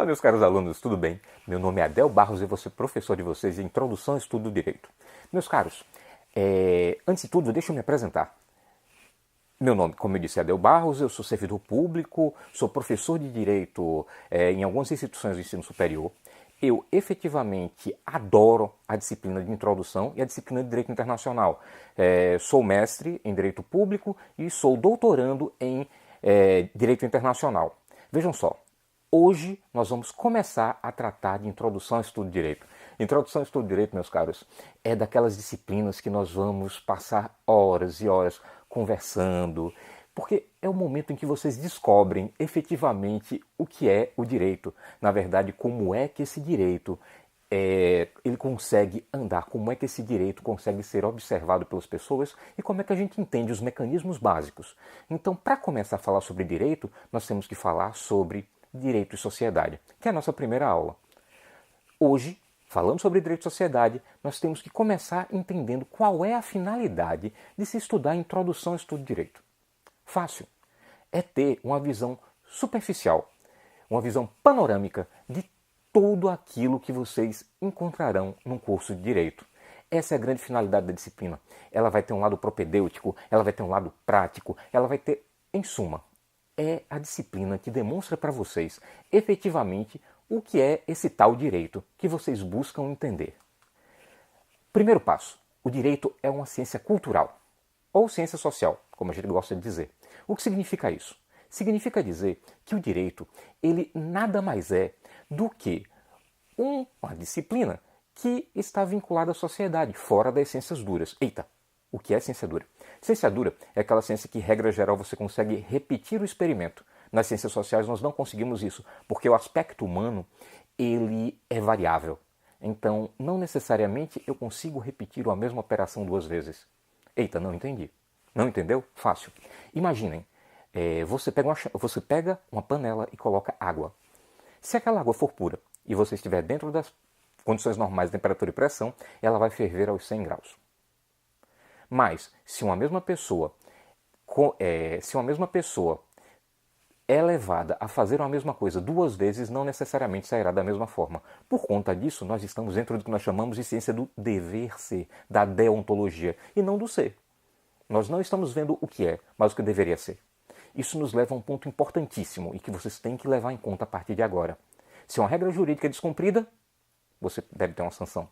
Olá, meus caros alunos, tudo bem? Meu nome é Adel Barros e vou ser professor de vocês em Introdução ao Estudo do Direito. Meus caros, antes de tudo, deixa eu me apresentar. Meu nome, como eu disse, é Adel Barros, eu sou servidor público, sou professor de Direito em algumas instituições do ensino superior. Eu efetivamente adoro a disciplina de Introdução e a disciplina de Direito Internacional. Sou mestre em Direito Público e sou doutorando em Direito Internacional. Vejam só, hoje nós vamos começar a tratar de Introdução ao Estudo de Direito. Introdução ao Estudo de Direito, meus caros, é daquelas disciplinas que nós vamos passar horas e horas conversando, porque é o momento em que vocês descobrem efetivamente o que é o direito. Na verdade, como é que esse direito ele consegue andar, como é que esse direito consegue ser observado pelas pessoas e como é que a gente entende os mecanismos básicos. Então, para começar a falar sobre direito, nós temos que falar sobre direito e sociedade, que é a nossa primeira aula. Hoje, falando sobre direito e sociedade, nós temos que começar entendendo qual é a finalidade de se estudar a Introdução ao Estudo de Direito. Fácil. É ter uma visão superficial, uma visão panorâmica de tudo aquilo que vocês encontrarão num curso de Direito. Essa é a grande finalidade da disciplina. Ela vai ter um lado propedêutico, ela vai ter um lado prático, ela vai ter, em suma, é a disciplina que demonstra para vocês efetivamente o que é esse tal direito que vocês buscam entender. Primeiro passo, o direito é uma ciência cultural, ou ciência social, como a gente gosta de dizer. O que significa isso? Significa dizer que o direito, ele nada mais é do que uma disciplina que está vinculada à sociedade, fora das ciências duras. Eita, o que é ciência dura? Ciência dura é aquela ciência que, regra geral, você consegue repetir o experimento. Nas ciências sociais nós não conseguimos isso, porque o aspecto humano ele é variável. Então, não necessariamente eu consigo repetir a mesma operação duas vezes. Eita, não entendi. Não entendeu? Fácil. Imaginem, você pega uma panela e coloca água. Se aquela água for pura e você estiver dentro das condições normais de temperatura e pressão, ela vai ferver aos 100 graus. Mas, se uma mesma pessoa é levada a fazer a mesma coisa duas vezes, não necessariamente sairá da mesma forma. Por conta disso, nós estamos dentro do que nós chamamos de ciência do dever ser, da deontologia, e não do ser. Nós não estamos vendo o que é, mas o que deveria ser. Isso nos leva a um ponto importantíssimo e que vocês têm que levar em conta a partir de agora. Se uma regra jurídica é descumprida, você deve ter uma sanção.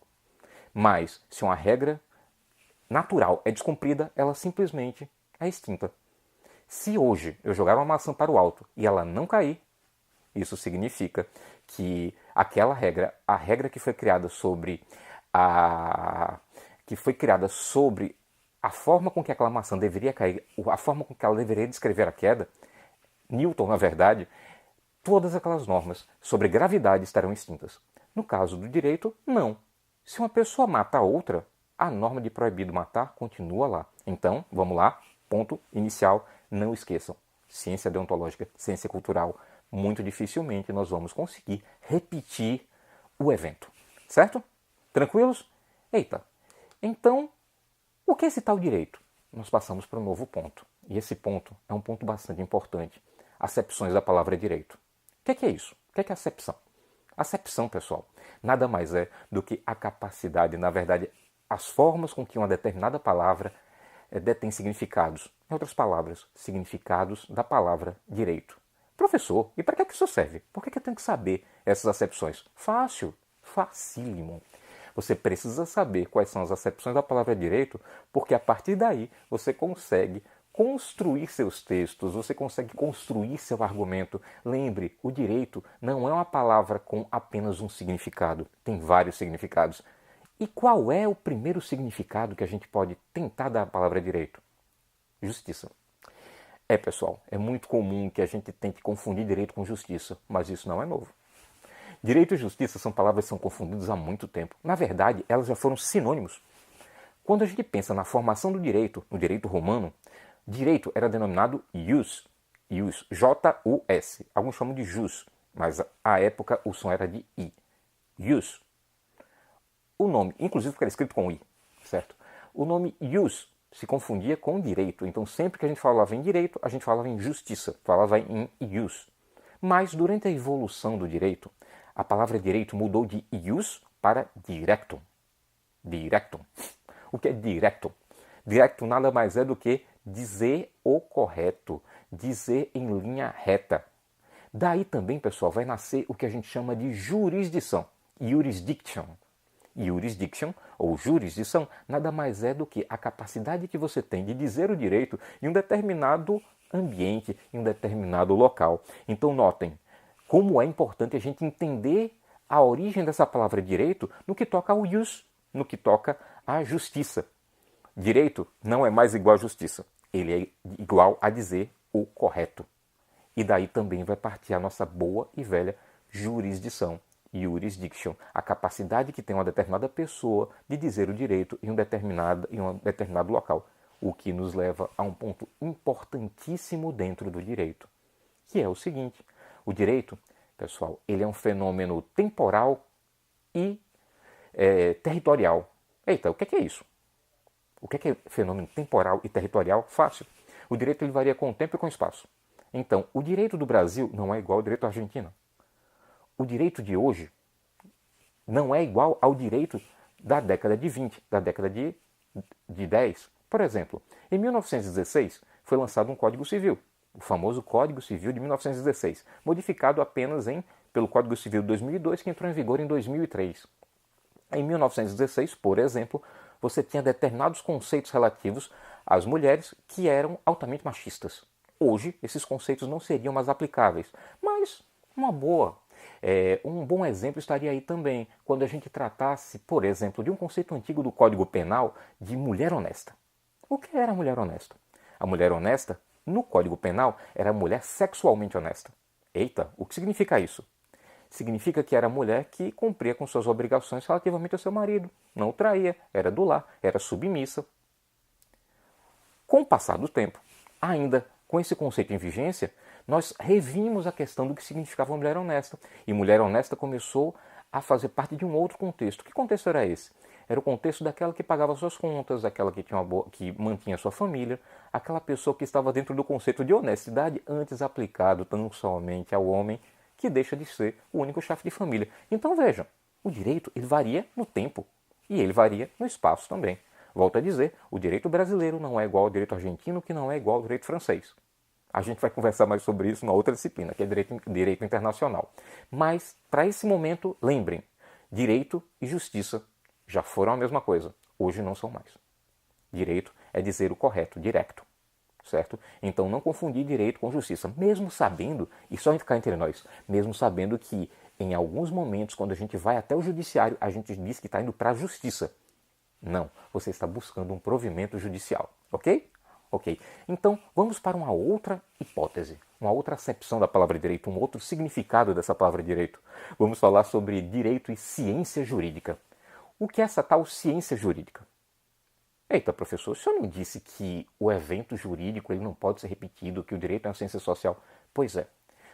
Mas, se uma regra natural é descumprida, ela simplesmente é extinta. Se hoje eu jogar uma maçã para o alto e ela não cair, isso significa que aquela regra, a regra que foi criada sobre a forma com que aquela maçã deveria cair, a forma com que ela deveria descrever a queda, Newton, na verdade, todas aquelas normas sobre gravidade estarão extintas. No caso do direito, não. Se uma pessoa mata a outra, a norma de proibido matar continua lá. Então, vamos lá, ponto inicial, não esqueçam. Ciência deontológica, ciência cultural, muito dificilmente nós vamos conseguir repetir o evento. Certo? Tranquilos? Eita, então, o que é esse tal direito? Nós passamos para um novo ponto. E esse ponto é um ponto bastante importante. Acepções da palavra direito. O que é isso? O que é acepção? Acepção, pessoal, nada mais é do que a capacidade, na verdade, as formas com que uma determinada palavra detém significados. Em outras palavras, significados da palavra direito. Professor, e para que isso serve? Por que eu tenho que saber essas acepções? Fácil, facílimo. Você precisa saber quais são as acepções da palavra direito, porque a partir daí você consegue construir seus textos, você consegue construir seu argumento. Lembre, o direito não é uma palavra com apenas um significado, tem vários significados. E qual é o primeiro significado que a gente pode tentar dar à palavra direito? Justiça. Pessoal, é muito comum que a gente tente confundir direito com justiça, mas isso não é novo. Direito e justiça são palavras que são confundidas há muito tempo. Na verdade, elas já foram sinônimos. Quando a gente pensa na formação do direito, no direito romano, direito era denominado ius, J-U-S. Alguns chamam de jus, mas à época o som era de i. Ius. O nome, inclusive, era escrito com i, certo? O nome ius se confundia com direito. Então, sempre que a gente falava em direito, a gente falava em justiça, falava em ius. Mas durante a evolução do direito, a palavra direito mudou de ius para directum. Directum. O que é directum? Directum nada mais é do que dizer o correto, dizer em linha reta. Daí também, pessoal, vai nascer o que a gente chama de jurisdição, jurisdiction. Jurisdiction, ou jurisdição, nada mais é do que a capacidade que você tem de dizer o direito em um determinado ambiente, em um determinado local. Então, notem como é importante a gente entender a origem dessa palavra direito no que toca ao jus, no que toca à justiça. Direito não é mais igual à justiça, ele é igual a dizer o correto. E daí também vai partir a nossa boa e velha jurisdição, jurisdiction, a capacidade que tem uma determinada pessoa de dizer o direito em um determinado local, o que nos leva a um ponto importantíssimo dentro do direito, que é o seguinte: o direito, pessoal, ele é um fenômeno temporal e territorial. Eita, o que é isso? O que é fenômeno temporal e territorial? Fácil. O direito ele varia com o tempo e com o espaço. Então, o direito do Brasil não é igual ao direito da Argentina. O direito de hoje não é igual ao direito da década de 20, da década de 10. Por exemplo, em 1916 foi lançado um Código Civil, o famoso Código Civil de 1916, modificado apenas pelo Código Civil de 2002, que entrou em vigor em 2003. Em 1916, por exemplo, você tinha determinados conceitos relativos às mulheres que eram altamente machistas. Hoje, esses conceitos não seriam mais aplicáveis, mas um bom exemplo estaria aí também, quando a gente tratasse, por exemplo, de um conceito antigo do Código Penal de mulher honesta. O que era a mulher honesta? A mulher honesta, no Código Penal, era a mulher sexualmente honesta. Eita, o que significa isso? Significa que era a mulher que cumpria com suas obrigações relativamente ao seu marido, não o traía, era do lar, era submissa. Com o passar do tempo, ainda com esse conceito em vigência, nós revimos a questão do que significava mulher honesta. E mulher honesta começou a fazer parte de um outro contexto. Que contexto era esse? Era o contexto daquela que pagava suas contas, daquela que mantinha sua família, aquela pessoa que estava dentro do conceito de honestidade antes aplicado tão somente ao homem, que deixa de ser o único chefe de família. Então vejam, o direito ele varia no tempo e ele varia no espaço também. Volto a dizer, o direito brasileiro não é igual ao direito argentino, que não é igual ao direito francês. A gente vai conversar mais sobre isso numa outra disciplina, que é direito internacional. Mas, para esse momento, lembrem, direito e justiça já foram a mesma coisa. Hoje não são mais. Direito é dizer o correto, directo. Certo? Então não confundir direito com justiça, mesmo sabendo, e só ficar entre nós, mesmo sabendo que em alguns momentos, quando a gente vai até o judiciário, a gente diz que está indo para a justiça. Não, você está buscando um provimento judicial, ok? Ok, então vamos para uma outra hipótese, uma outra acepção da palavra direito, um outro significado dessa palavra direito. Vamos falar sobre direito e ciência jurídica. O que é essa tal ciência jurídica? Eita, professor, o senhor não disse que o evento jurídico ele não pode ser repetido, que o direito é uma ciência social? Pois é.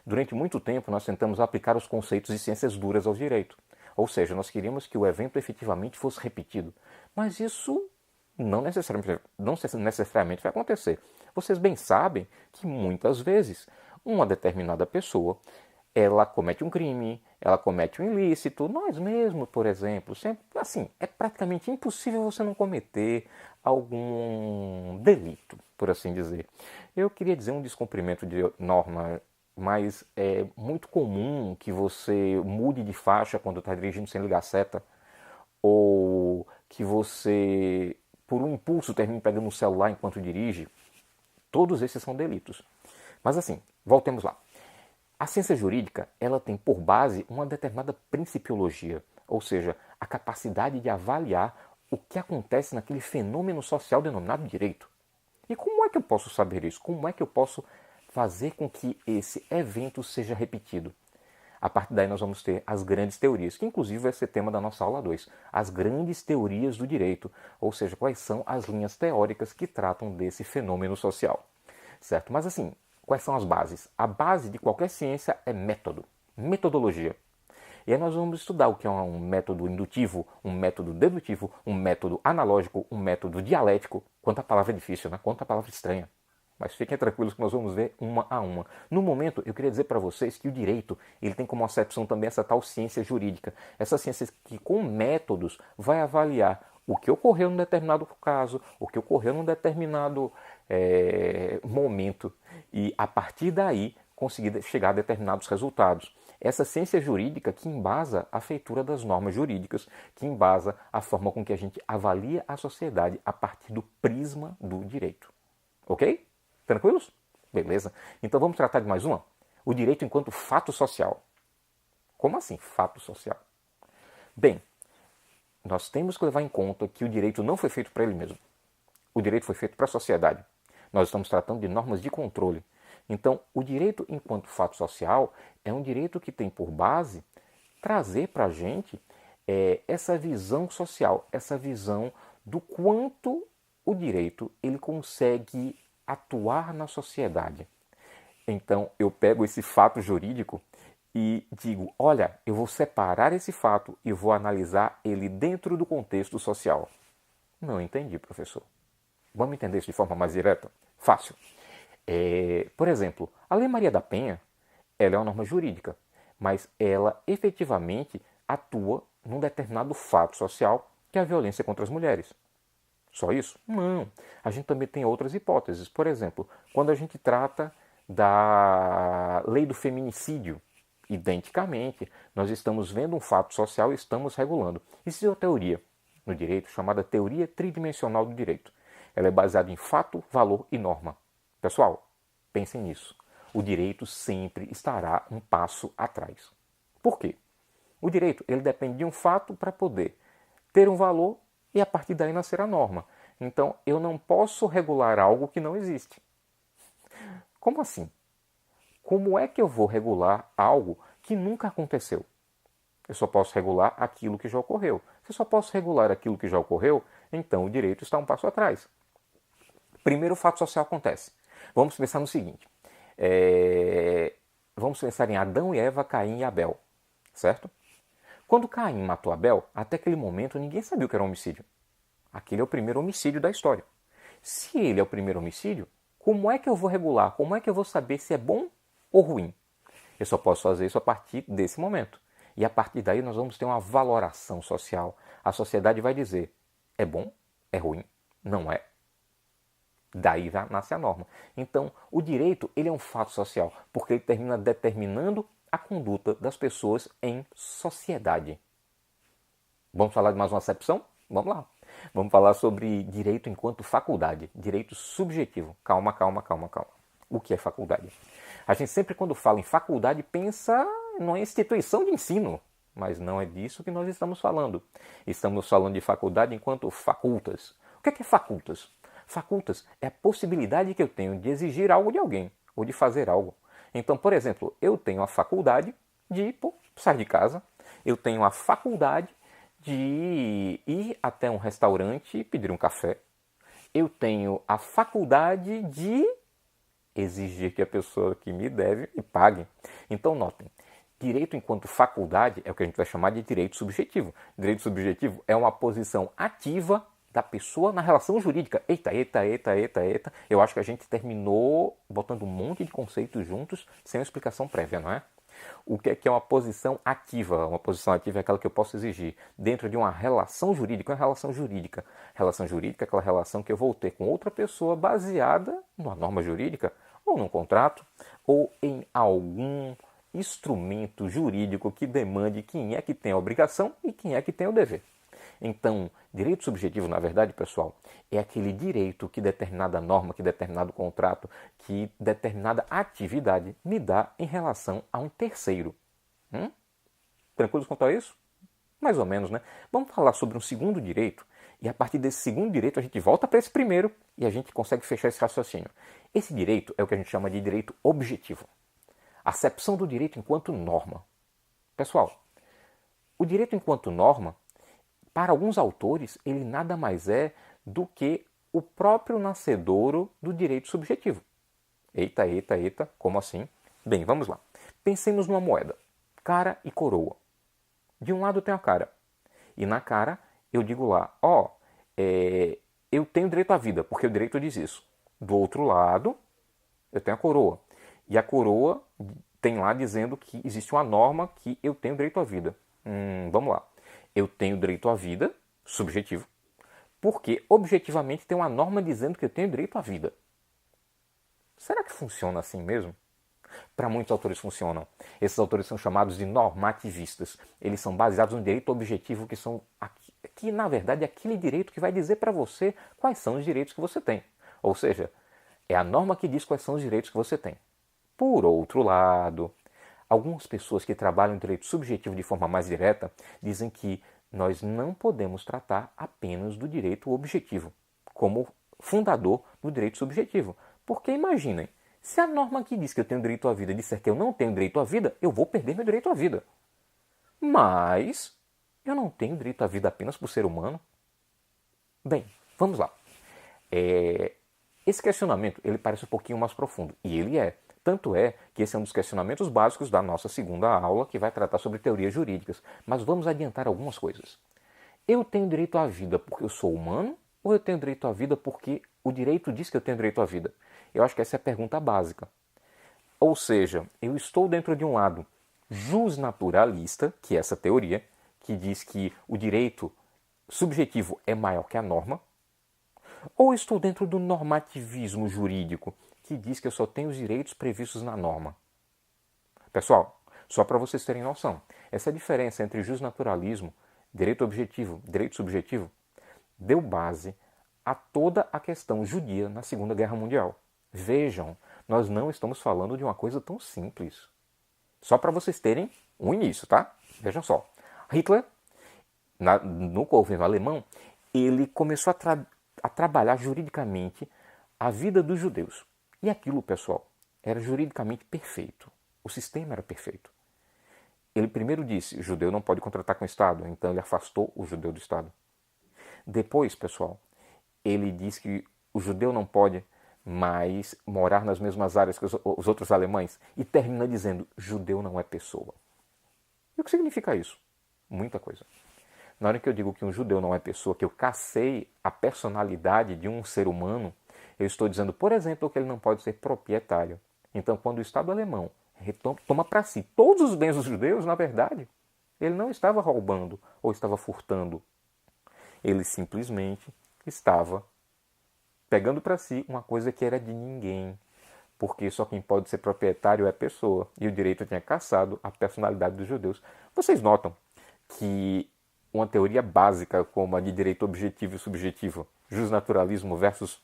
Durante muito tempo nós tentamos aplicar os conceitos de ciências duras ao direito. Ou seja, nós queríamos que o evento efetivamente fosse repetido. Mas isso não necessariamente vai acontecer. Vocês bem sabem que muitas vezes uma determinada pessoa ela comete um crime, ela comete um ilícito. Nós mesmos, por exemplo, sempre, assim, é praticamente impossível você não cometer algum delito, por assim dizer. Eu queria dizer um descumprimento de norma, mas é muito comum que você mude de faixa quando está dirigindo sem ligar a seta, ou que você, por um impulso, termine pegando o celular enquanto dirige. Todos esses são delitos. Mas assim, voltemos lá. A ciência jurídica, ela tem por base uma determinada principiologia, ou seja, a capacidade de avaliar o que acontece naquele fenômeno social denominado direito. E como é que eu posso saber isso? Como é que eu posso fazer com que esse evento seja repetido? A partir daí nós vamos ter as grandes teorias, que inclusive vai ser tema da nossa aula 2. As grandes teorias do direito, ou seja, quais são as linhas teóricas que tratam desse fenômeno social. Certo? Mas assim, quais são as bases? A base de qualquer ciência é método, metodologia. E aí nós vamos estudar o que é um método indutivo, um método dedutivo, um método analógico, um método dialético. Quanta palavra difícil, né? Quanta palavra estranha. Mas fiquem tranquilos que nós vamos ver uma a uma. No momento, eu queria dizer para vocês que o direito ele tem como acepção também essa tal ciência jurídica. Essa ciência que, com métodos, vai avaliar o que ocorreu num determinado caso, o que ocorreu num determinado momento. E, a partir daí, conseguir chegar a determinados resultados. Essa ciência jurídica que embasa a feitura das normas jurídicas, que embasa a forma com que a gente avalia a sociedade a partir do prisma do direito. Ok? Tranquilos? Beleza. Então vamos tratar de mais uma? O direito enquanto fato social. Como assim fato social? Bem, nós temos que levar em conta que o direito não foi feito para ele mesmo. O direito foi feito para a sociedade. Nós estamos tratando de normas de controle. Então, o direito enquanto fato social é um direito que tem por base trazer para a gente essa visão social, essa visão do quanto o direito ele consegue atuar na sociedade. Então, eu pego esse fato jurídico e digo, olha, eu vou separar esse fato e vou analisar ele dentro do contexto social. Não entendi, professor. Vamos entender isso de forma mais direta? Fácil. Por exemplo, a Lei Maria da Penha, ela é uma norma jurídica, mas ela efetivamente atua num determinado fato social, que é a violência contra as mulheres. Só isso? Não. A gente também tem outras hipóteses. Por exemplo, quando a gente trata da lei do feminicídio, identicamente, nós estamos vendo um fato social e estamos regulando. Existe uma teoria no direito chamada teoria tridimensional do direito. Ela é baseada em fato, valor e norma. Pessoal, pensem nisso. O direito sempre estará um passo atrás. Por quê? O direito ele depende de um fato para poder ter um valor e a partir daí nascer a norma. Então, eu não posso regular algo que não existe. Como assim? Como é que eu vou regular algo que nunca aconteceu? Eu só posso regular aquilo que já ocorreu. Se eu só posso regular aquilo que já ocorreu, então o direito está um passo atrás. Primeiro, o fato social acontece. Vamos pensar no seguinte. Vamos pensar em Adão e Eva, Caim e Abel. Certo? Quando Caim matou Abel, até aquele momento ninguém sabia o que era um homicídio. Aquele é o primeiro homicídio da história. Se ele é o primeiro homicídio, como é que eu vou regular? Como é que eu vou saber se é bom ou ruim? Eu só posso fazer isso a partir desse momento. E a partir daí nós vamos ter uma valoração social. A sociedade vai dizer, é bom, é ruim, não é. Daí já nasce a norma. Então, o direito ele é um fato social, porque ele termina determinando a conduta das pessoas em sociedade. Vamos falar de mais uma acepção? Vamos lá. Vamos falar sobre direito enquanto faculdade, direito subjetivo. Calma. O que é faculdade? A gente sempre quando fala em faculdade pensa numa instituição de ensino, mas não é disso que nós estamos falando. Estamos falando de faculdade enquanto facultas. O que é facultas? Facultas é a possibilidade que eu tenho de exigir algo de alguém, ou de fazer algo. Então, por exemplo, eu tenho a faculdade de sair de casa, eu tenho a faculdade de ir até um restaurante e pedir um café, eu tenho a faculdade de exigir que a pessoa que me deve me pague. Então, notem, direito enquanto faculdade é o que a gente vai chamar de direito subjetivo. Direito subjetivo é uma posição ativa da pessoa na relação jurídica. Eita. Eu acho que a gente terminou botando um monte de conceitos juntos sem uma explicação prévia, não é? O que é uma posição ativa? Uma posição ativa é aquela que eu posso exigir dentro de uma relação jurídica. Uma relação jurídica. Relação jurídica é aquela relação que eu vou ter com outra pessoa baseada numa norma jurídica, ou num contrato, ou em algum instrumento jurídico que demande quem é que tem a obrigação e quem é que tem o dever. Então, direito subjetivo, na verdade, pessoal, é aquele direito que determinada norma, que determinado contrato, que determinada atividade me dá em relação a um terceiro. Tranquilos quanto a isso? Mais ou menos, né? Vamos falar sobre um segundo direito e a partir desse segundo direito a gente volta para esse primeiro e a gente consegue fechar esse raciocínio. Esse direito é o que a gente chama de direito objetivo. Acepção do direito enquanto norma. Pessoal, o direito enquanto norma, para alguns autores, ele nada mais é do que o próprio nascedouro do direito subjetivo. Eita, como assim? Bem, vamos lá. Pensemos numa moeda, cara e coroa. De um lado tem a cara, e na cara eu digo lá, eu tenho direito à vida, porque o direito diz isso. Do outro lado, Eu tenho a coroa. E a coroa tem lá dizendo que existe uma norma que eu tenho direito à vida. Vamos lá. Eu tenho direito à vida, subjetivo, porque objetivamente tem uma norma dizendo que eu tenho direito à vida. Será que funciona assim mesmo? Para muitos autores funcionam. Esses autores são chamados de normativistas. Eles são baseados no direito objetivo, que na verdade é aquele direito que vai dizer para você quais são os direitos que você tem. Ou seja, é a norma que diz quais são os direitos que você tem. Por outro lado, algumas pessoas que trabalham o direito subjetivo de forma mais direta dizem que nós não podemos tratar apenas do direito objetivo como fundador do direito subjetivo. Porque imaginem, se a norma que diz que eu tenho direito à vida disser que eu não tenho direito à vida, eu vou perder meu direito à vida. Mas eu não tenho direito à vida apenas por ser humano? Bem, vamos lá. Esse questionamento ele parece um pouquinho mais profundo, e ele é. Tanto é que esse é um dos questionamentos básicos da nossa segunda aula, que vai tratar sobre teorias jurídicas. Mas vamos adiantar algumas coisas. Eu tenho direito à vida porque eu sou humano? Ou eu tenho direito à vida porque o direito diz que eu tenho direito à vida? Eu acho que essa é a pergunta básica. Ou seja, eu estou dentro de um lado justnaturalista, que é essa teoria, que diz que o direito subjetivo é maior que a norma, ou estou dentro do normativismo jurídico, que diz que eu só tenho os direitos previstos na norma? Pessoal, só para vocês terem noção, essa diferença entre justnaturalismo, direito objetivo, direito subjetivo, deu base a toda a questão judia na Segunda Guerra Mundial. Vejam, nós não estamos falando de uma coisa tão simples. Só para vocês terem um início, tá? Vejam só. Hitler, no governo alemão, ele começou a trabalhar juridicamente a vida dos judeus. E aquilo, pessoal, era juridicamente perfeito. O sistema era perfeito. Ele primeiro disse, o judeu não pode contratar com o Estado, então ele afastou o judeu do Estado. Depois, pessoal, ele disse que o judeu não pode mais morar nas mesmas áreas que os outros alemães, e termina dizendo, judeu não é pessoa. E o que significa isso? Muita coisa. Na hora que eu digo que um judeu não é pessoa, que eu cacei a personalidade de um ser humano, eu estou dizendo, por exemplo, que ele não pode ser proprietário. Então, quando o Estado alemão toma para si todos os bens dos judeus, na verdade, ele não estava roubando ou estava furtando. Ele simplesmente estava pegando para si uma coisa que era de ninguém. Porque só quem pode ser proprietário é a pessoa. E o direito tinha caçado a personalidade dos judeus. Vocês notam que uma teoria básica como a de direito objetivo e subjetivo, justnaturalismo versus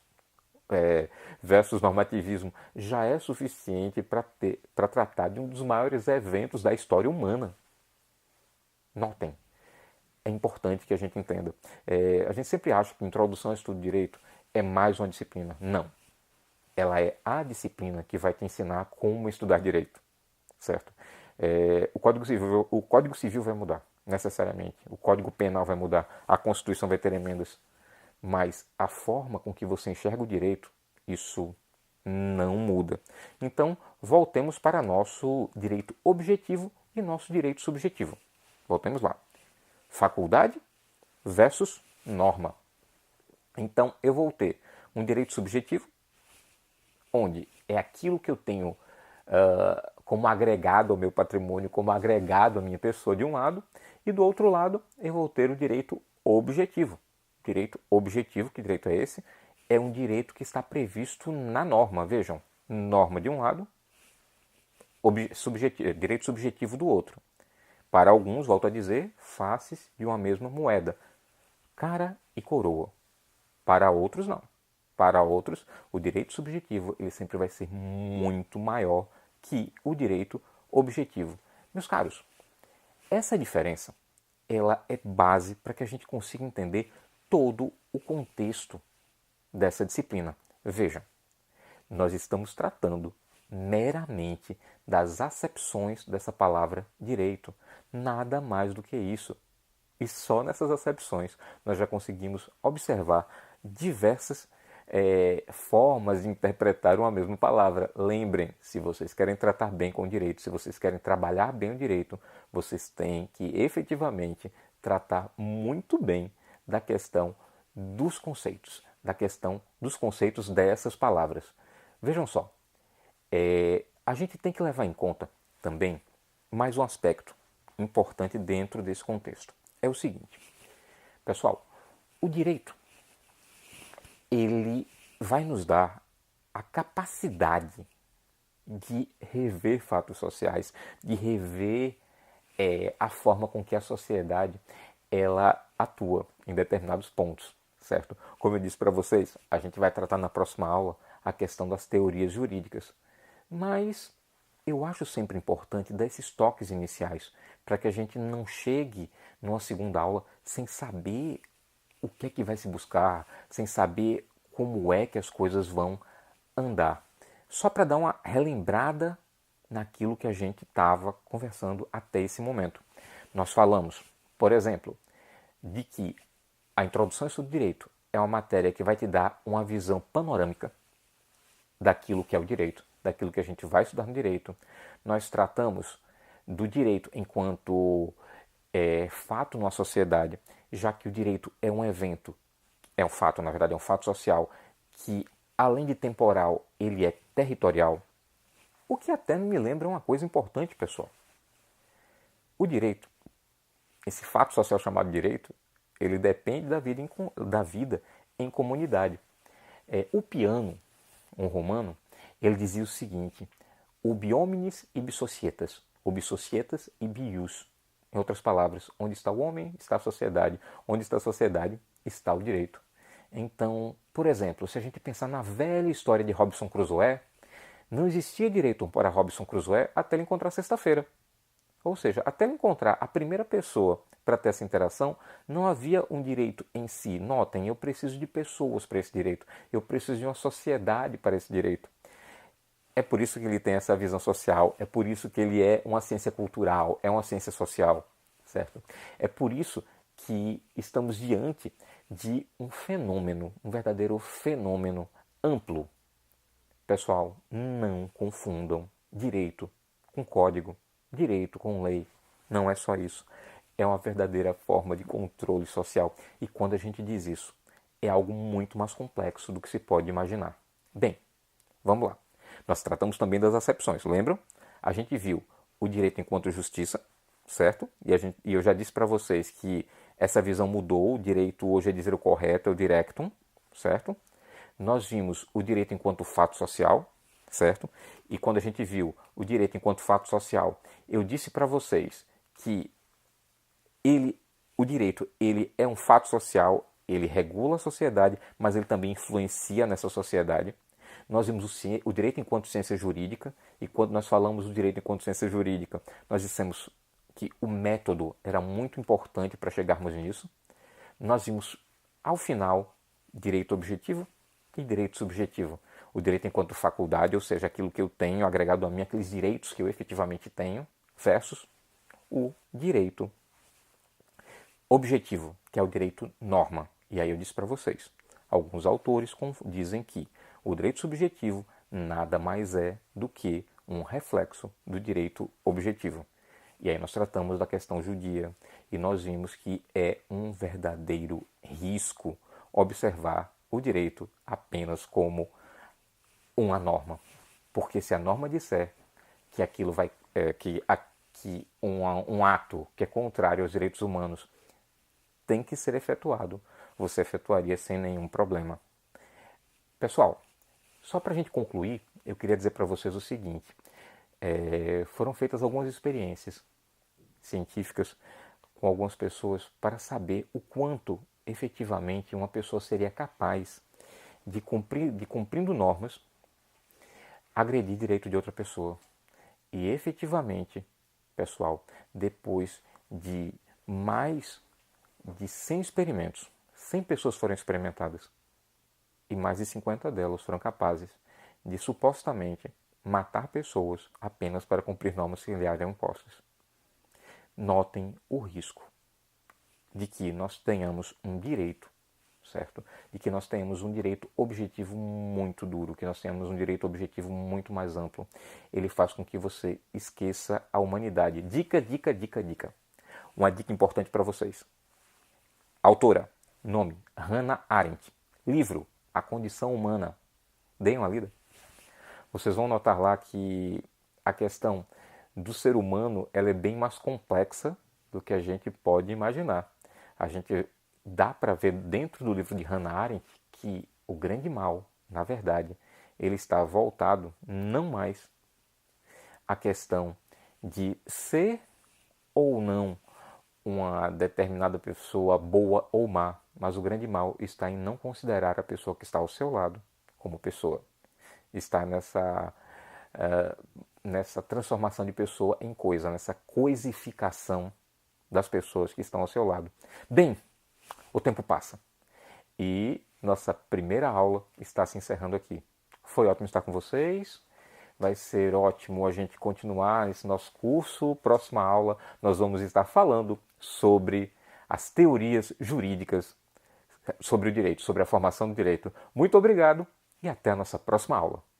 normativismo, já é suficiente para tratar de um dos maiores eventos da história humana. Notem, é importante que a gente entenda. A gente sempre acha que introdução ao estudo de direito é mais uma disciplina. Não. Ela é a disciplina que vai te ensinar como estudar direito. Certo? O Código Civil vai mudar, necessariamente. O Código Penal vai mudar. A Constituição vai ter emendas. Mas a forma com que você enxerga o direito, isso não muda. Então, voltemos para nosso direito objetivo e nosso direito subjetivo. Voltemos lá. Faculdade versus norma. Então, eu vou ter um direito subjetivo, onde é aquilo que eu tenho como agregado ao meu patrimônio, como agregado à minha pessoa de um lado, e do outro lado eu vou ter o direito objetivo. Direito objetivo, que direito é esse? É um direito que está previsto na norma. Vejam, norma de um lado, direito subjetivo do outro. Para alguns, volto a dizer, faces de uma mesma moeda, cara e coroa. Para outros, não. Para outros, o direito subjetivo ele sempre vai ser muito maior que o direito objetivo. Meus caros, essa diferença ela é base para que a gente consiga entender todo o contexto dessa disciplina. Veja, nós estamos tratando meramente das acepções dessa palavra direito. Nada mais do que isso. E só nessas acepções nós já conseguimos observar diversas formas de interpretar uma mesma palavra. Lembrem, se vocês querem tratar bem com o direito, se vocês querem trabalhar bem o direito, vocês têm que efetivamente tratar muito bem da questão dos conceitos, dessas palavras. Vejam só, A gente tem que levar em conta também mais um aspecto importante dentro desse contexto. É o seguinte, pessoal, o direito, ele vai nos dar a capacidade de rever fatos sociais, de rever a forma com que a sociedade ela atua em determinados pontos, certo? Como eu disse para vocês, a gente vai tratar na próxima aula a questão das teorias jurídicas, mas eu acho sempre importante dar esses toques iniciais para que a gente não chegue numa segunda aula sem saber o que é que vai se buscar, sem saber como é que as coisas vão andar. Só para dar uma relembrada naquilo que a gente estava conversando até esse momento. Nós falamos, por exemplo, de que a introdução ao estudo de direito é uma matéria que vai te dar uma visão panorâmica daquilo que é o direito, daquilo que a gente vai estudar no direito. Nós tratamos do direito enquanto fato numa sociedade, já que o direito é um evento, é um fato, na verdade, é um fato social que, além de temporal, ele é territorial. O que até me lembra uma coisa importante, pessoal. O direito, esse fato social chamado direito, ele depende da vida em comunidade. O Piano, um romano, ele dizia o seguinte: ubi homines ibi societas, ubi societas ibi ius. Em outras palavras, onde está o homem, está a sociedade. Onde está a sociedade, está o direito. Então, por exemplo, se a gente pensar na velha história de Robinson Crusoe, não existia direito para Robinson Crusoe até ele encontrar sexta-feira. Ou seja, até ele encontrar a primeira pessoa para ter essa interação, não havia um direito em si. Notem, eu preciso de pessoas para esse direito. Eu preciso de uma sociedade para esse direito. É por isso que ele tem essa visão social, é por isso que ele é uma ciência cultural, é uma ciência social, certo? É por isso que estamos diante de um fenômeno, um verdadeiro fenômeno amplo. Pessoal, não confundam direito com código, direito com lei. Não é só isso. É uma verdadeira forma de controle social. E quando a gente diz isso, é algo muito mais complexo do que se pode imaginar. Bem, vamos lá. Nós tratamos também das acepções, lembram? A gente viu o direito enquanto justiça, certo? E eu já disse para vocês que essa visão mudou, o direito hoje é dizer o correto, é o directum, certo? Nós vimos o direito enquanto fato social, certo? E quando a gente viu o direito enquanto fato social, eu disse para vocês que o direito ele é um fato social, ele regula a sociedade, mas ele também influencia nessa sociedade. Nós vimos o direito enquanto ciência jurídica, e quando nós falamos do direito enquanto ciência jurídica, nós dissemos que o método era muito importante para chegarmos nisso. Nós vimos, ao final, direito objetivo e direito subjetivo. O direito enquanto faculdade, ou seja, aquilo que eu tenho agregado a mim, aqueles direitos que eu efetivamente tenho, versus o direito objetivo, que é o direito norma. E aí eu disse para vocês, alguns autores dizem que o direito subjetivo nada mais é do que um reflexo do direito objetivo. E aí nós tratamos da questão judia e nós vimos que é um verdadeiro risco observar o direito apenas como uma norma. Porque se a norma disser que aquilo vai que um ato que é contrário aos direitos humanos tem que ser efetuado, você efetuaria sem nenhum problema. Pessoal, só para a gente concluir, eu queria dizer para vocês o seguinte: foram feitas algumas experiências científicas com algumas pessoas para saber o quanto efetivamente uma pessoa seria capaz de cumprindo normas, agredir direito de outra pessoa. E efetivamente, pessoal, depois de mais de 100 experimentos, 100 pessoas foram experimentadas, e mais de 50 delas foram capazes de supostamente matar pessoas apenas para cumprir normas que lhe eram impostas. Notem o risco de que nós tenhamos um direito, certo? De que nós tenhamos um direito objetivo muito duro, que nós tenhamos um direito objetivo muito mais amplo. Ele faz com que você esqueça a humanidade. Dica. Uma dica importante para vocês. Autora, nome, Hannah Arendt. Livro, A Condição Humana. Deem uma lida. vocês vão notar lá que a questão do ser humano ela é bem mais complexa do que a gente pode imaginar. A gente dá para ver dentro do livro de Hannah Arendt que o grande mal, na verdade, ele está voltado não mais à questão de ser ou não uma determinada pessoa boa ou má, mas o grande mal está em não considerar a pessoa que está ao seu lado como pessoa. Está nessa transformação de pessoa em coisa, nessa coisificação das pessoas que estão ao seu lado. Bem, o tempo passa e nossa primeira aula está se encerrando aqui. Foi ótimo estar com vocês. Vai ser ótimo a gente continuar esse nosso curso. Próxima aula nós vamos estar falando sobre as teorias jurídicas sobre o direito, sobre a formação do direito. Muito obrigado e até a nossa próxima aula.